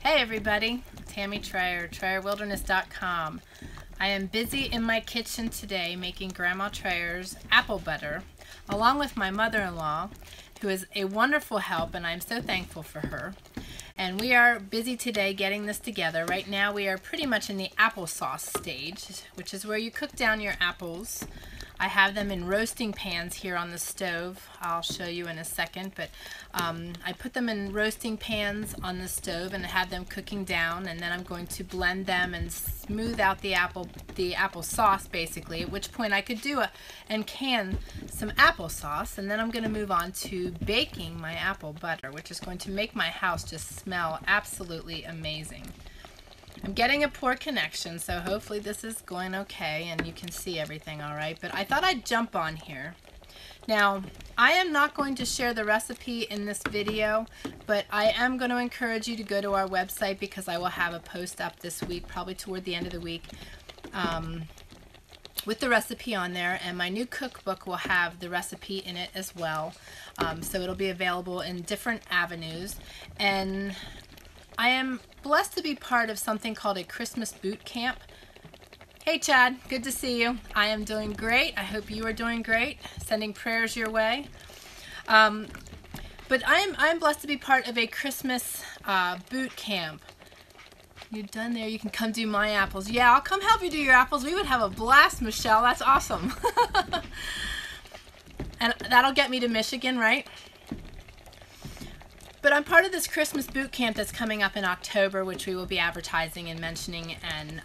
Hey everybody, Tammy Trayer, TrayerWilderness.com. I am busy in my kitchen today making Grandma Trayer's apple butter, along with my mother-in-law, who is a wonderful help, and I'm so thankful for her. And we are busy today getting this together. Right now we are pretty much in the applesauce stage, which is where you cook down your apples. I have them in roasting pans here on the stove. I'll show you in a second, but I put them in roasting pans on the stove and have them cooking down, and then I'm going to blend them and smooth out the apple sauce basically, at which point I could do and can some applesauce, and then I'm going to move on to baking my apple butter, which is going to make my house just smell absolutely amazing. I'm getting a poor connection, so hopefully this is going okay and you can see everything all right, but I thought I'd jump on here. Now, I am not going to share the recipe in this video, but I am going to encourage you to go to our website because I will have a post up this week, probably toward the end of the week, with the recipe on there, and my new cookbook will have the recipe in it as well, so it'll be available in different avenues. And I am blessed to be part of something called a Christmas boot camp. Hey Chad, good to see you. I am doing great. I hope you are doing great. Sending prayers your way. But I'm blessed to be part of a Christmas boot camp. You done there? You can come do my apples. Yeah, I'll come help you do your apples. We would have a blast, Michelle. That's awesome. And that'll get me to Michigan, right? But I'm part of this Christmas boot camp that's coming up in October, which we will be advertising and mentioning. And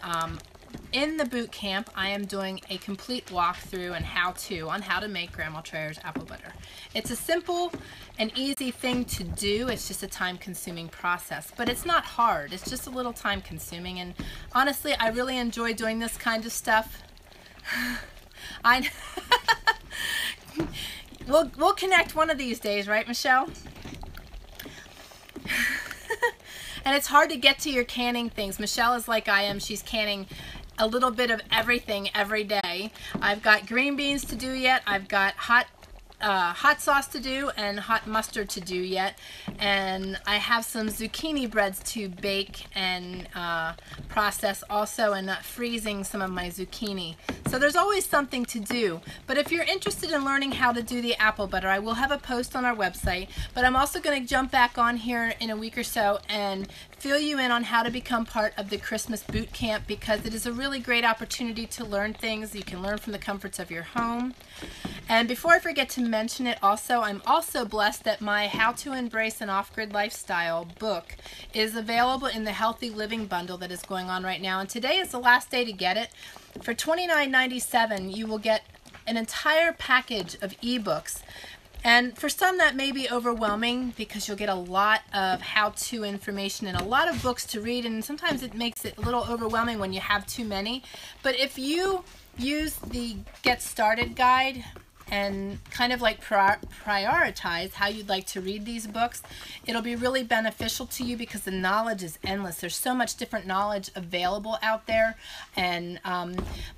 in the boot camp, I am doing a complete walkthrough and how-to on how to make Grandma Trayer's apple butter. It's a simple and easy thing to do. It's just a time-consuming process, but it's not hard. It's just a little time-consuming. And honestly, I really enjoy doing this kind of stuff. We'll connect one of these days, right, Michelle? And it's hard to get to your canning things. Michelle is like I am. She's canning a little bit of everything every day. I've got green beans to do yet. I've got hot sauce to do and hot mustard to do yet. And I have some zucchini breads to bake and process also, and freezing some of my zucchini. So there's always something to do. But if you're interested in learning how to do the apple butter, I will have a post on our website. But I'm also going to jump back on here in a week or so and fill you in on how to become part of the Christmas boot camp, because it is a really great opportunity to learn things. You can learn from the comforts of your home. And before I forget to mention it also, I'm also blessed that my How to Embrace an Off-Grid Lifestyle book is available in the Healthy Living Bundle that is going on right now. And today is the last day to get it. For $29.97, you will get an entire package of ebooks. And for some that may be overwhelming because you'll get a lot of how-to information and a lot of books to read, and sometimes it makes it a little overwhelming when you have too many. But if you use the Get Started guide and kind of like prioritize how you'd like to read these books, it'll be really beneficial to you because the knowledge is endless. There's so much different knowledge available out there. And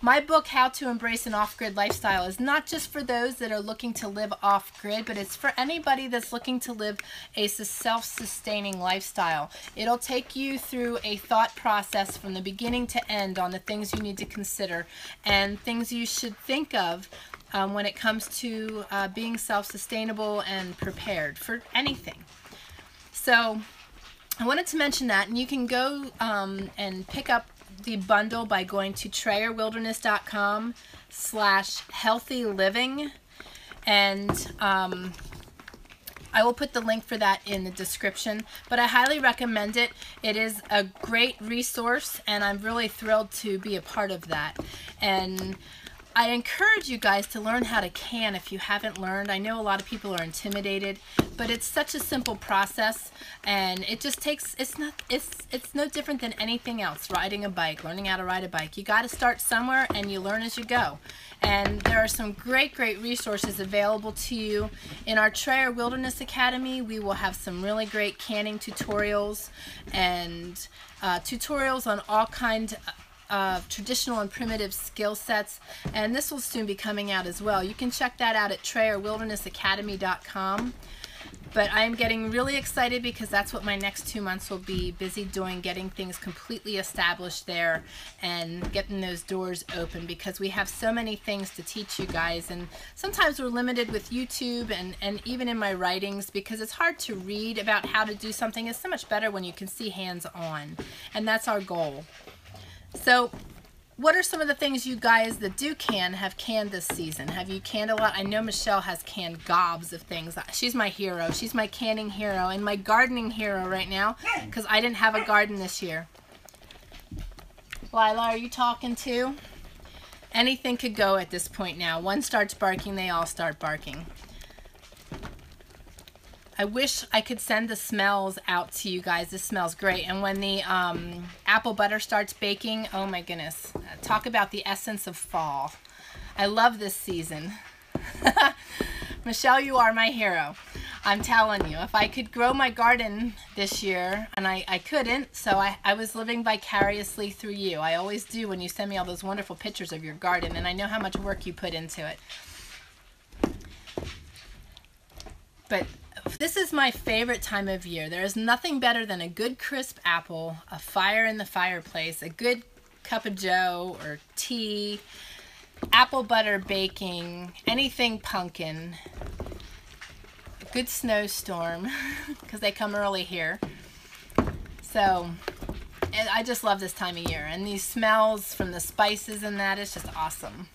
my book, How to Embrace an Off-Grid Lifestyle, is not just for those that are looking to live off-grid, but it's for anybody that's looking to live a self-sustaining lifestyle. It'll take you through a thought process from the beginning to end on the things you need to consider and things you should think of when it comes to being self-sustainable and prepared for anything. So I wanted to mention that, and you can go and pick up the bundle by going to TrayerWilderness.com/healthyliving, and I will put the link for that in the description, but I highly recommend it. It is a great resource, and I'm really thrilled to be a part of that. And I encourage you guys to learn how to can if you haven't learned. I know a lot of people are intimidated, but it's such a simple process, and it just takes, it's no different than anything else. Riding a bike, learning how to ride a bike. You got to start somewhere and you learn as you go. And there are some great resources available to you. In our Trayer Wilderness Academy, we will have some really great canning tutorials and tutorials on all kinds of traditional and primitive skill sets, and this will soon be coming out as well. You can check that out at TrayerWildernessAcademy.com. But I'm getting really excited because that's what my next 2 months will be busy doing, getting things completely established there and getting those doors open, because we have so many things to teach you guys, and sometimes we're limited with YouTube and even in my writings, because it's hard to read about how to do something. It's so much better when you can see hands-on, and that's our goal. So what are some of the things you guys that do can have canned this season? Have you canned a lot? I know Michelle has canned gobs of things. She's my hero. She's my canning hero and my gardening hero right now, because I didn't have a garden this year. Lila, are you talking too? Anything could go at this point now. One starts barking, they all start barking. I wish I could send the smells out to you guys. This smells great. And when the apple butter starts baking, oh my goodness. Talk about the essence of fall. I love this season. Michelle, you are my hero. I'm telling you, if I could grow my garden this year, and I couldn't, so I was living vicariously through you. I always do when you send me all those wonderful pictures of your garden, and I know how much work you put into it. But this is my favorite time of year. There is nothing better than a good crisp apple, a fire in the fireplace, a good cup of joe or tea, apple butter baking, anything pumpkin, a good snowstorm, because they come early here. So I just love this time of year. And these smells from the spices and that is just awesome.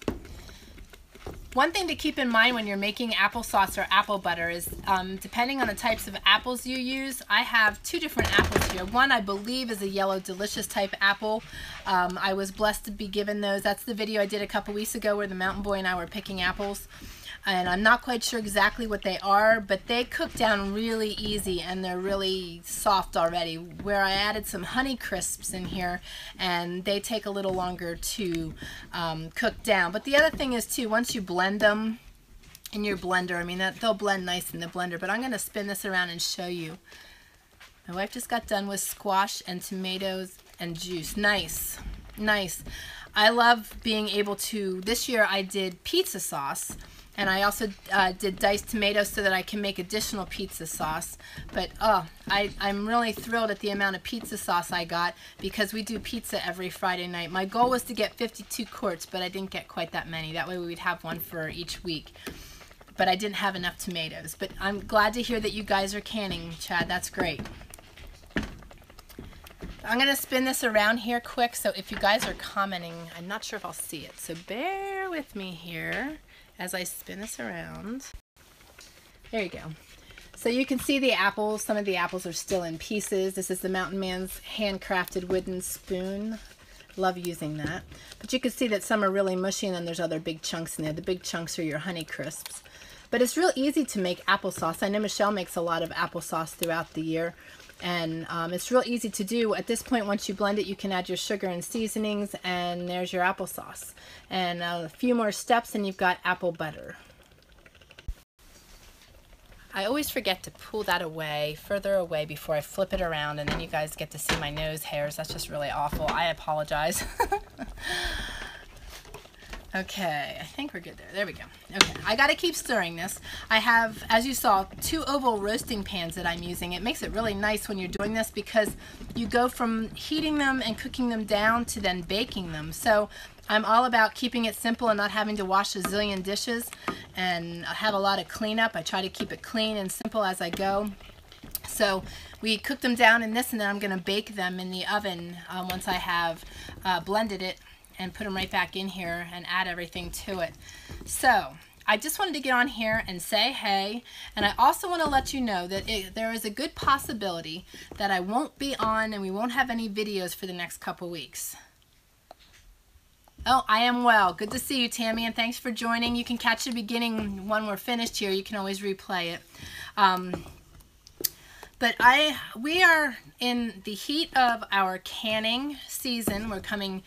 One thing to keep in mind when you're making applesauce or apple butter is depending on the types of apples you use. I have two different apples here. One I believe is a Yellow Delicious type apple. I was blessed to be given those. That's the video I did a couple weeks ago where the mountain boy and I were picking apples. And I'm not quite sure exactly what they are, but they cook down really easy and they're really soft already, where I added some Honey Crisps in here and they take a little longer to cook down. But the other thing is too, once you blend them in your blender, I mean, they'll blend nice in the blender, but I'm going to spin this around and show you. My wife just got done with squash and tomatoes and juice. Nice, nice. I love being able to, this year I did pizza sauce. And I also did diced tomatoes so that I can make additional pizza sauce. But I'm really thrilled at the amount of pizza sauce I got, because we do pizza every Friday night. My goal was to get 52 quarts, but I didn't get quite that many. That way we'd have one for each week. But I didn't have enough tomatoes. But I'm glad to hear that you guys are canning, Chad. That's great. I'm going to spin this around here quick, so if you guys are commenting, I'm not sure if I'll see it. So bear with me here as I spin this around. There you go. So you can see the apples. Some of the apples are still in pieces. This is the Mountain Man's handcrafted wooden spoon. Love using that. But you can see that some are really mushy and then there's other big chunks in there. The big chunks are your Honey Crisps. But it's real easy to make applesauce. I know Michelle makes a lot of applesauce throughout the year. And it's real easy to do. At this point, once you blend it, you can add your sugar and seasonings, and there's your applesauce. And a few more steps, and you've got apple butter. I always forget to pull that away, further away, before I flip it around, and then you guys get to see my nose hairs. That's just really awful. I apologize. Okay, I think we're good there. There we go. Okay, I got to keep stirring this. I have, as you saw, 2 oval roasting pans that I'm using. It makes it really nice when you're doing this because you go from heating them and cooking them down to then baking them. So I'm all about keeping it simple and not having to wash a zillion dishes and have a lot of cleanup. I try to keep it clean and simple as I go. So we cook them down in this, and then I'm going to bake them in the oven once I have blended it, and put them right back in here and add everything to it. So I just wanted to get on here and say hey, and I also want to let you know that there is a good possibility that I won't be on and we won't have any videos for the next couple weeks. Oh, I am well. Good to see you, Tammy, and thanks for joining. You can catch the beginning when we're finished here. You can always replay it. But we are in the heat of our canning season. We're coming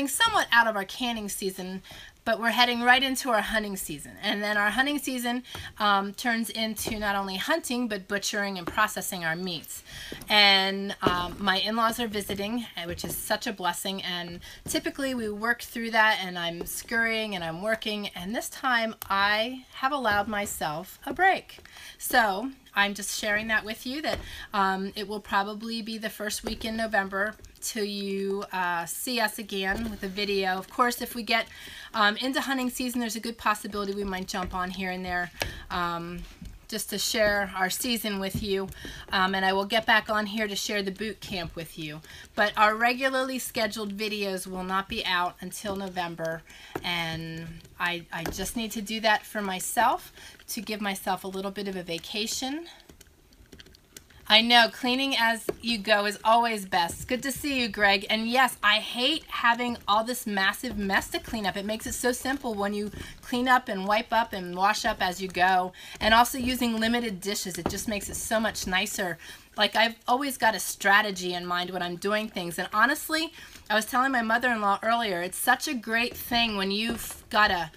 somewhat out of our canning season, but we're heading right into our hunting season. And then our hunting season turns into not only hunting, but butchering and processing our meats. And my in-laws are visiting, which is such a blessing. And typically we work through that, and I'm scurrying and I'm working. And this time I have allowed myself a break. So I'm just sharing that with you, that it will probably be the first week in November till you see us again with a video. Of course, if we get into hunting season, there's a good possibility we might jump on here and there just to share our season with you. And I will get back on here to share the boot camp with you. But our regularly scheduled videos will not be out until November. And I just need to do that for myself, to give myself a little bit of a vacation. I know, cleaning as you go is always best. Good to see you, Greg. And yes, I hate having all this massive mess to clean up. It makes it so simple when you clean up and wipe up and wash up as you go. And also using limited dishes, it just makes it so much nicer. Like, I've always got a strategy in mind when I'm doing things. And honestly, I was telling my mother-in-law earlier, it's such a great thing when you've got a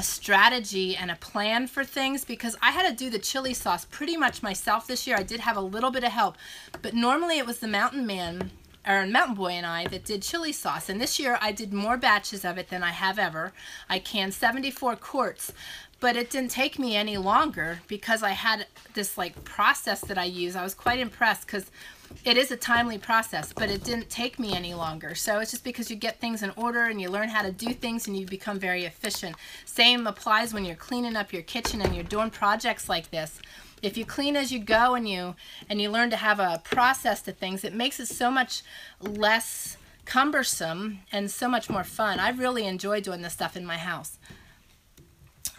strategy and a plan for things, because I had to do the chili sauce pretty much myself this year. I did have a little bit of help, but normally it was the Mountain Boy and I that did chili sauce. And this year I did more batches of it than I have ever. I canned 74 quarts. But it didn't take me any longer because I had this like process that I use. I was quite impressed because it is a timely process, but it didn't take me any longer. So it's just because you get things in order and you learn how to do things and you become very efficient. Same applies when you're cleaning up your kitchen and you're doing projects like this. If you clean as you go and you learn to have a process to things, it makes it so much less cumbersome and so much more fun. I really enjoy doing this stuff in my house.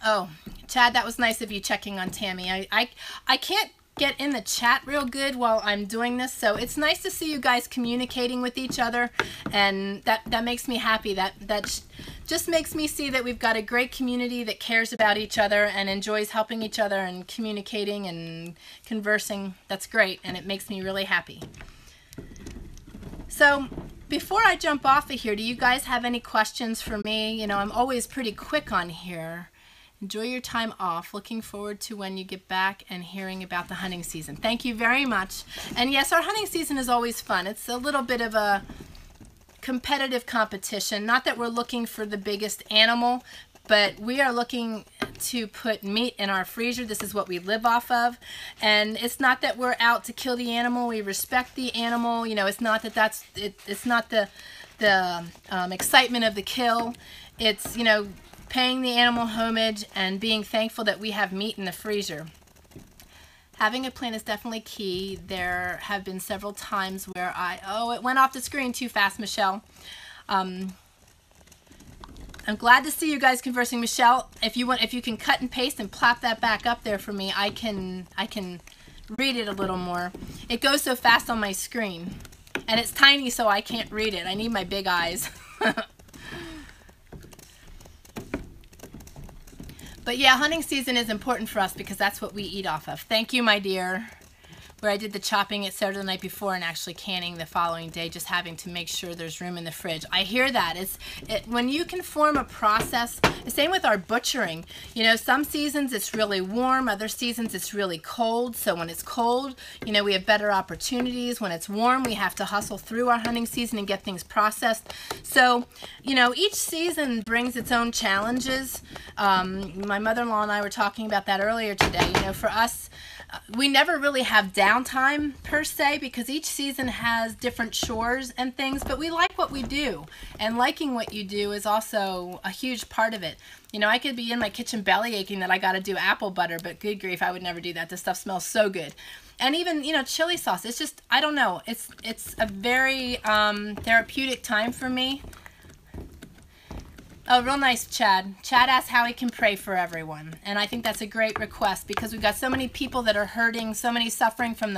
Oh, Chad, that was nice of you checking on Tammy. I can't get in the chat real good while I'm doing this, so it's nice to see you guys communicating with each other, and that makes me happy. That just makes me see that we've got a great community that cares about each other and enjoys helping each other and communicating and conversing. That's great, and it makes me really happy. So before I jump off of here, do you guys have any questions for me? You know, I'm always pretty quick on here. Enjoy your time off. Looking forward to when you get back and hearing about the hunting season. Thank you very much. And yes, our hunting season is always fun. It's a little bit of a competitive competition. Not that we're looking for the biggest animal, but we are looking to put meat in our freezer. This is what we live off of. And it's not that we're out to kill the animal. We respect the animal. You know, it's not that it's not the excitement of the kill. It's, you know, paying the animal homage and being thankful that we have meat in the freezer. Having a plan is definitely key. There have been several times where oh, it went off the screen too fast, Michelle. I'm glad to see you guys conversing. Michelle, if you can cut and paste and plop that back up there for me, I can read it a little more. It goes so fast on my screen, and it's tiny, so I can't read it. I need my big eyes. But yeah, hunting season is important for us because that's what we eat off of. Thank you, my dear. Where I did the chopping it Saturday the night before and actually canning the following day, just having to make sure there's room in the fridge. I hear that. When you can form a process, the same with our butchering. You know, some seasons it's really warm, other seasons it's really cold. So when it's cold, you know, we have better opportunities. When it's warm, we have to hustle through our hunting season and get things processed. So, you know, each season brings its own challenges. My mother-in-law and I were talking about that earlier today. You know, for us, we never really have downtime per se because each season has different chores and things, but we like what we do, and liking what you do is also a huge part of it. You know, I could be in my kitchen belly aching that I got to do apple butter, but good grief, I would never do that. This stuff smells so good. And even, you know, chili sauce, it's just, I don't know, it's a very therapeutic time for me. Oh, real nice, Chad. Chad asked how he can pray for everyone. And I think that's a great request because we've got so many people that are hurting, so many suffering from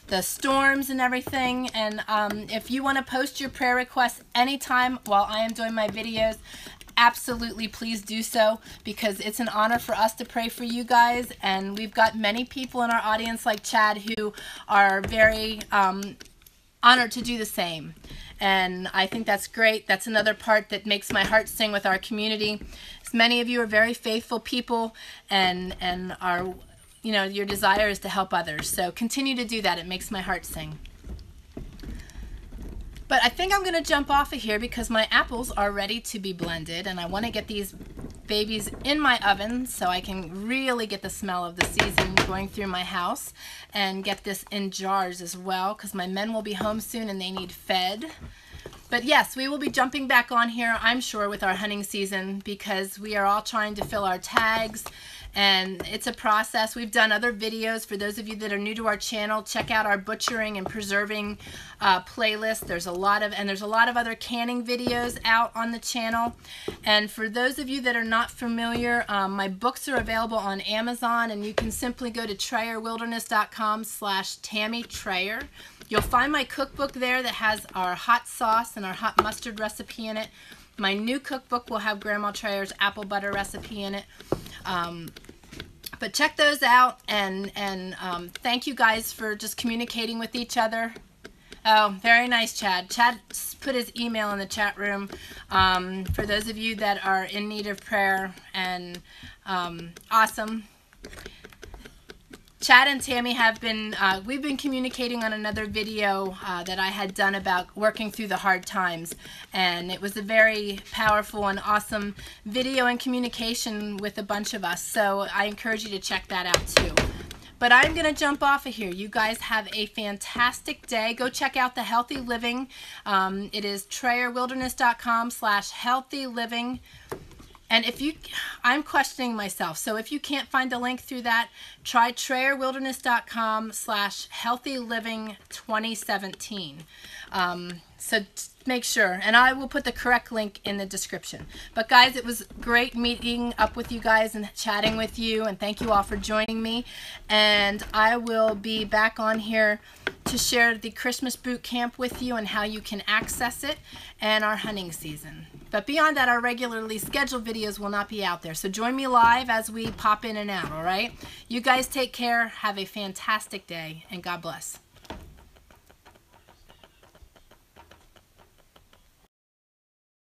the storms and everything. And if you want to post your prayer requests anytime while I am doing my videos, absolutely please do so, because it's an honor for us to pray for you guys. And we've got many people in our audience like Chad who are very honored to do the same. and I think that's great. That's another part that makes my heart sing with our community. Many of you are very faithful people, and are, you know, your desire is to help others. So continue to do that. It makes my heart sing. But I think I'm going to jump off of here because my apples are ready to be blended, and I want to get these babies in my oven so I can really get the smell of the season going through my house, and get this in jars as well because my men will be home soon and they need fed. But yes, we will be jumping back on here, I'm sure, with our hunting season because we are all trying to fill our tags, and it's a process. We've done other videos. For those of you that are new to our channel, check out our butchering and preserving playlist. There's a lot of other canning videos out on the channel. And for those of you that are not familiar, my books are available on Amazon, and you can simply go to TrayerWilderness.com/Tammy Trayer. You'll find my cookbook there that has our hot sauce and our hot mustard recipe in it. My new cookbook will have Grandma Trayer's apple butter recipe in it. But check those out, and thank you guys for just communicating with each other. Oh, very nice, Chad. Chad put his email in the chat room for those of you that are in need of prayer, and awesome. Chad and Tammy have been, we've been communicating on another video that I had done about working through the hard times, and it was a very powerful and awesome video and communication with a bunch of us, so I encourage you to check that out too. But I'm going to jump off of here. You guys have a fantastic day. Go check out the Healthy Living. It is TrayerWilderness.com/Healthy Living. And if you, I'm questioning myself, so if you can't find the link through that, try TrayerWilderness.com/Healthy Living 2017. So make sure, and I will put the correct link in the description. But guys, it was great meeting up with you guys and chatting with you, and thank you all for joining me. And I will be back on here to share the Christmas boot camp with you and how you can access it, and our hunting season. But beyond that, our regularly scheduled videos will not be out there. So join me live as we pop in and out, all right? You guys take care, have a fantastic day, and God bless.